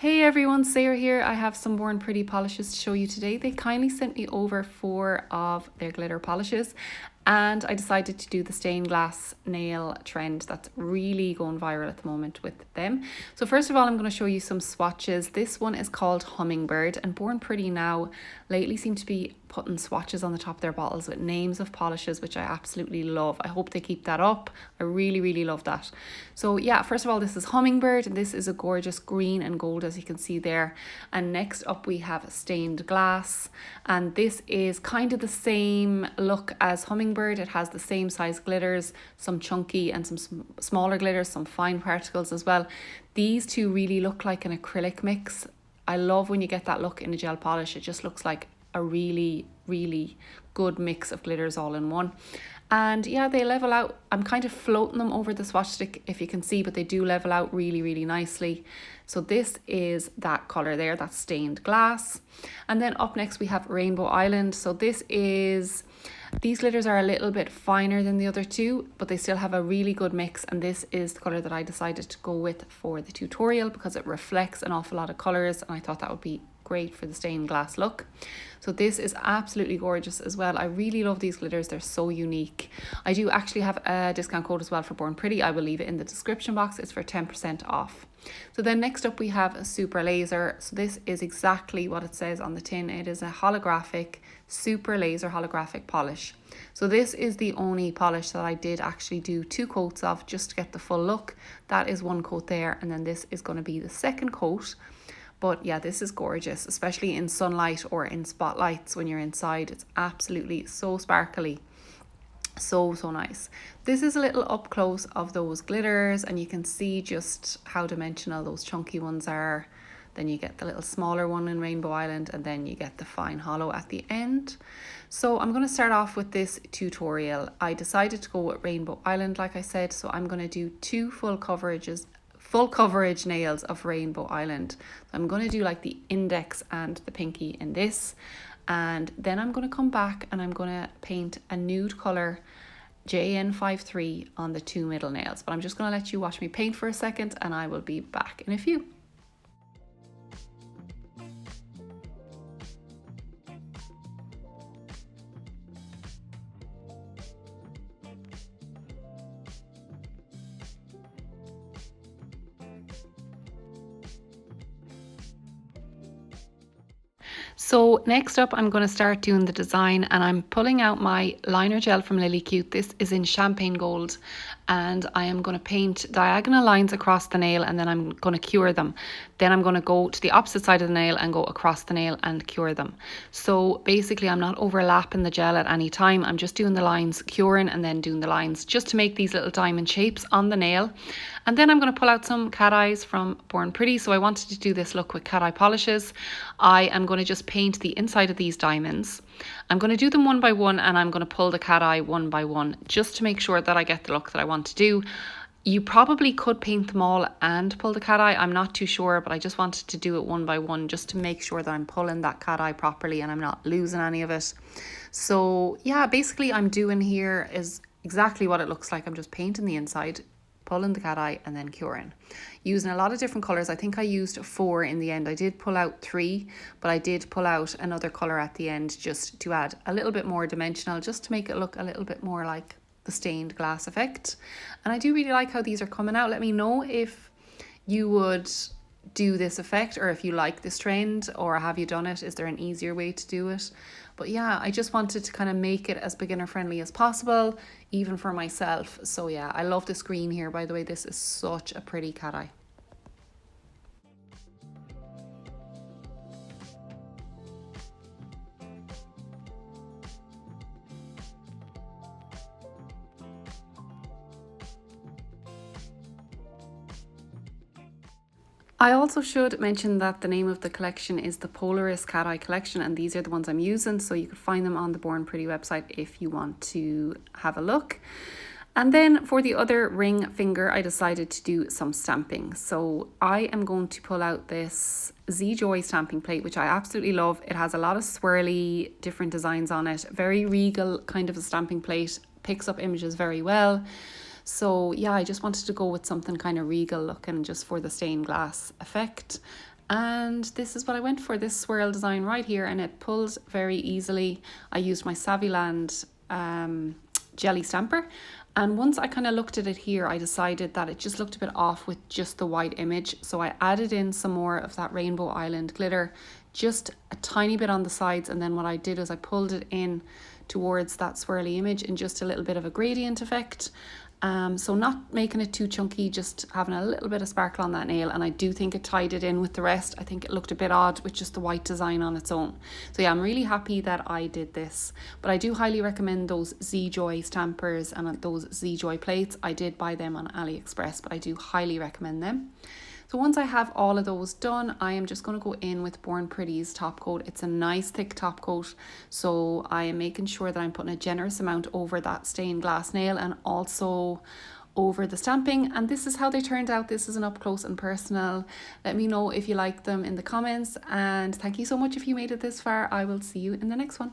Hey everyone, Sarah here. I have some Born Pretty polishes to show you today. They kindly sent me over 4 of their glitter polishes and I decided to do the stained glass nail trend that's really going viral at the moment with them. So first of all, I'm going to show you some swatches. This one is called Hummingbird, and Born Pretty now lately seem to be putting swatches on the top of their bottles with names of polishes, which I absolutely love. I hope they keep that up. I really love that. So yeah, first of all, this is Hummingbird, and this is a gorgeous green and gold, as you can see there. And next up we have Stained Glass, and this is kind of the same look as Hummingbird. It has the same size glitters, some chunky and some smaller glitters, some fine particles as well. These two really look like an acrylic mix. I love when you get that look in a gel polish. It just looks like a really good mix of glitters all in one. And yeah, they level out. I'm kind of floating them over the swatch stick, if you can see, but they do level out really nicely. So this is that color there, that's Stained Glass. And then up next we have Rainbow Island. So these glitters are a little bit finer than the other two, but they still have a really good mix, and this is the colour that I decided to go with for the tutorial because it reflects an awful lot of colours, and I thought that would be great for the stained glass look. So this is absolutely gorgeous as well. I really love these glitters, they're so unique. I do actually have a discount code as well for Born Pretty. I will leave it in the description box. It's for 10% off. So then next up we have a Super Laser. So this is exactly what it says on the tin. It is a holographic super laser holographic polish. So this is the only polish that I did actually do 2 coats of just to get the full look. That is 1 coat there, and then this is going to be the second coat. But yeah, this is gorgeous, especially in sunlight or in spotlights when you're inside. It's absolutely so sparkly. So nice. This is a little up close of those glitters, and you can see just how dimensional those chunky ones are. Then you get the little smaller one in Rainbow Island, and then you get the fine hollow at the end. So I'm going to start off with this tutorial. I decided to go with Rainbow Island, like I said, so I'm going to do 2 full coverage nails of Rainbow Island. So I'm going to do like the index and the pinky in this, and then I'm going to come back and I'm going to paint a nude colour JN53 on the 2 middle nails. But I'm just going to let you watch me paint for a second, and I will be back in a few. So next up, I'm going to start doing the design, and I'm pulling out my liner gel from Lily Cute. This is in Champagne Gold, and I am going to paint diagonal lines across the nail, and then I'm going to cure them. Then I'm going to go to the opposite side of the nail and go across the nail and cure them. So basically I'm not overlapping the gel at any time. I'm just doing the lines, curing, and then doing the lines just to make these little diamond shapes on the nail. And then I'm going to pull out some cat eyes from Born Pretty. So I wanted to do this look with cat eye polishes. I am going to just paint the inside of these diamonds. I'm going to do them one by one, and I'm going to pull the cat eye one by one just to make sure that I get the look that I want to do. You probably could paint them all and pull the cat eye. I'm not too sure, but I just wanted to do it one by one just to make sure that I'm pulling that cat eye properly and I'm not losing any of it. So yeah, basically I'm doing here is exactly what it looks like. I'm just painting the inside, pulling the cat eye, and then curing. Using a lot of different colours. I think I used 4 in the end. I did pull out 3, but I did pull out another colour at the end just to add a little bit more dimensional, just to make it look a little bit more like the stained glass effect. And I do really like how these are coming out. Let me know if you would do this effect, or if you like this trend, or have you done it? Is there an easier way to do it? But yeah, I just wanted to kind of make it as beginner friendly as possible, even for myself. So yeah, I love this green here, by the way. This is such a pretty cat eye. I also should mention that the name of the collection is the Polaris Cat Eye Collection, and these are the ones I'm using, so you could find them on the Born Pretty website if you want to have a look. And then for the other ring finger, I decided to do some stamping. So I am going to pull out this Z Joy stamping plate, which I absolutely love. It has a lot of swirly different designs on it, very regal kind of a stamping plate, picks up images very well. So yeah, I just wanted to go with something kind of regal looking just for the stained glass effect. And this is what I went for, this swirl design right here, and it pulls very easily. I used my Saviland jelly stamper, and once I kind of looked at it here, I decided that it just looked a bit off with just the white image, so I added in some more of that Rainbow Island glitter, just a tiny bit on the sides, and then what I did is I pulled it in towards that swirly image in just a little bit of a gradient effect. So not making it too chunky, just having a little bit of sparkle on that nail, and I do think it tied it in with the rest. I think it looked a bit odd with just the white design on its own. So yeah, I'm really happy that I did this, but I do highly recommend those Z-Joy stampers and those Z-Joy plates. I did buy them on AliExpress, but I do highly recommend them. So once I have all of those done, I am just going to go in with Born Pretty's top coat. It's a nice thick top coat, so I am making sure that I'm putting a generous amount over that stained glass nail and also over the stamping. And this is how they turned out. This is an up close and personal. Let me know if you like them in the comments, and thank you so much if you made it this far. I will see you in the next one.